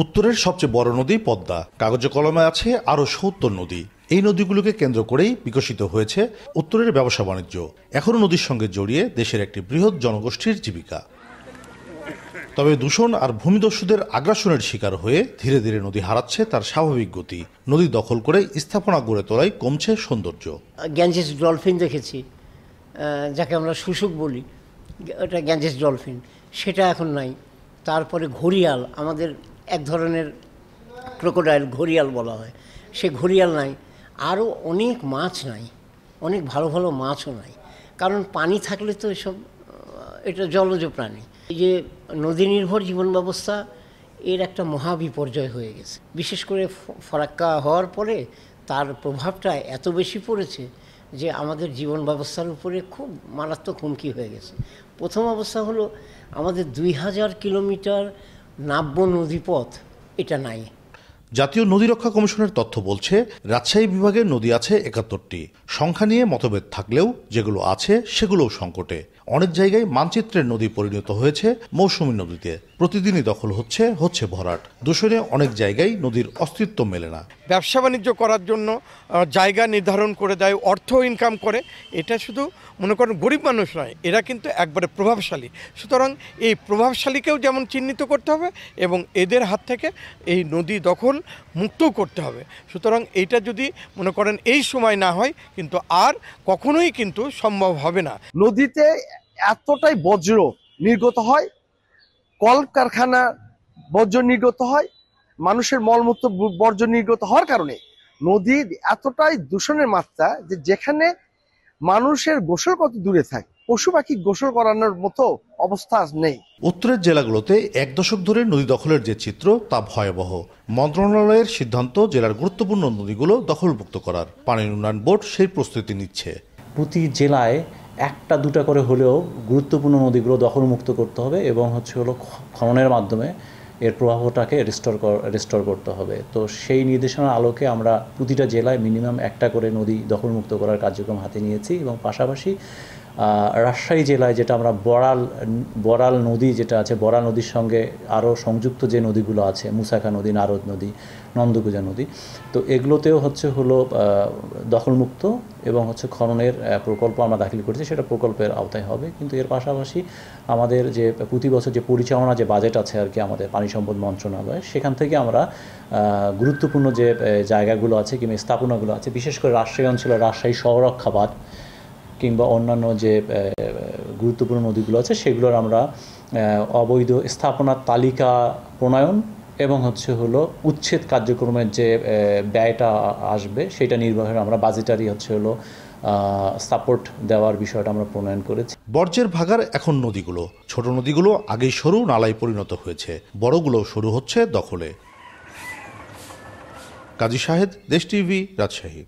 উত্তরের সবচেয়ে বড় নদী পদ্মা, কাগজে কলমে আছে আরও ৭০ নদী। এই নদীগুলোকে কেন্দ্র করেই বিকশিত হয়েছে উত্তরের ব্যবসা বাণিজ্য। এখনও নদীর সঙ্গে জড়িয়ে দেশের একটি বৃহৎ জনগোষ্ঠীর জীবিকা। তবে দূষণ আর ভূমিদস্যুদের আগ্রাসনের শিকার হয়ে ধীরে ধীরে নদী হারাচ্ছে তার স্বাভাবিক গতি। নদী দখল করে স্থাপনা গড়ে তোলায় কমছে সৌন্দর্য। গ্যাঞ্জেস ডলফিন দেখেছি, যাকে আমরা শুশুক বলি, ওটা গ্যাঞ্জেস ডলফিন, সেটা এখন নাই। তারপরে ঘড়িয়াল, আমাদের এক ধরনের ক্রোকোডাইল ঘড়িয়াল বলা হয়, সে ঘড়িয়াল নাই। আরও অনেক মাছ নাই, অনেক ভালো ভালো মাছও নাই, কারণ পানি থাকলে তো এসব, এটা জলজ প্রাণী। এই যে নদী নির্ভর জীবন ব্যবস্থা, এর একটা মহাবিপর্যয় হয়ে গেছে। বিশেষ করে ফরাক্কা হওয়ার পরে তার প্রভাবটা এত বেশি পড়েছে যে আমাদের জীবন ব্যবস্থার উপরে খুব মারাত্মক হুমকি হয়ে গেছে। প্রথম অবস্থা হলো আমাদের ২০০০ কিলোমিটার নাব্য নদীপথ এটা নাই। জাতীয় নদী রক্ষা কমিশনের তথ্য বলছে রাজশাহী বিভাগে নদী আছে ৭১টি। সংখ্যা নিয়ে মতভেদ থাকলেও যেগুলো আছে সেগুলোও সংকটে। অনেক জায়গায় মানচিত্রের নদী পরিণত হয়েছে মৌসুমী নদীতে। প্রতিদিনই দখল হচ্ছে ভরাট। দূষণে অনেক জায়গায় নদীর অস্তিত্ব মেলে না। ব্যবসা বাণিজ্য করার জন্য জায়গা নির্ধারণ করে দেয়, অর্থ ইনকাম করে। এটা শুধু মনে করেন গরিব মানুষ নয়, এরা কিন্তু একবারে প্রভাবশালী। সুতরাং এই প্রভাবশালীকেও যেমন চিহ্নিত করতে হবে এবং এদের হাত থেকে এই নদী দখল মুক্তও করতে হবে। সুতরাং এইটা যদি মনে করেন এই সময় না হয়, কিন্তু আর কখনোই কিন্তু সম্ভব হবে না। নদীতে এতটাই বজ্র নির্গত হয়, কলকারখানা বর্জ্য নির্গত হয়, মানুষের মলমূত্র বর্জ্য নির্গত হওয়ার কারণে নদীর এতটাই দূষণের মাত্রা যে যেখানে মানুষের গোসল কত দূরে থাকে, পশু পাখি গোসল করানোর মতো অবস্থা নেই। উত্তরের জেলাগুলোতে ১ দশক ধরে নদী দখলের যে চিত্র তা ভয়াবহ। মন্ত্রণালয়ের সিদ্ধান্ত জেলার গুরুত্বপূর্ণ নদীগুলো দখলমুক্ত করার। পানি উন্নয়ন বোর্ড সেই প্রস্তুতি নিচ্ছে। প্রতি জেলায় একটা দুটা করে হলেও গুরুত্বপূর্ণ নদীগুলো দখলমুক্ত করতে হবে এবং খননের মাধ্যমে এর প্রভাবটাকে রেস্টোর করতে হবে। তো সেই নির্দেশনার আলোকে আমরা প্রতিটা জেলায় মিনিমাম একটা করে নদী দখলমুক্ত করার কার্যক্রম হাতে নিয়েছি এবং পাশাপাশি রাজশাহী জেলায় যেটা আমরা বড়াল নদী যেটা আছে, বড়াল নদীর সঙ্গে আরও সংযুক্ত যে নদীগুলো আছে, মুসাখা নদী, নারদ নদী, নন্দকুজা নদী, তো এগুলোতেও দখলমুক্ত এবং খননের প্রকল্প আমরা দাখিল করেছি, সেটা প্রকল্পের আওতায় হবে। কিন্তু এর পাশাপাশি আমাদের যে প্রতি বছর যে পরিচালনা যে বাজেট আছে আর কি আমাদের পানি সম্পদ মন্ত্রণালয়, সেখান থেকে আমরা গুরুত্বপূর্ণ যে জায়গাগুলো আছে কিংবা স্থাপনাগুলো আছে, বিশেষ করে রাজশাহী অঞ্চলের রাজশাহী শহররক্ষা বাঁধ কিংবা অন্যান্য যে গুরুত্বপূর্ণ নদীগুলো আছে, সেগুলোর আমরা অবৈধ স্থাপনার তালিকা প্রণয়ন এবং উচ্ছেদ কার্যক্রমের যে ব্যয়টা আসবে সেটা নির্বাহের আমরা বাজেটারি সাপোর্ট দেওয়ার বিষয়টা আমরা প্রণয়ন করেছি। বর্জ্যের ভাগার এখন নদীগুলো, ছোট নদীগুলো আগেই সরু নালায় পরিণত হয়েছে, বড়গুলো শুরু হচ্ছে দখলে। কাজী শাহেদ, দেশ টিভি, রাজশাহী।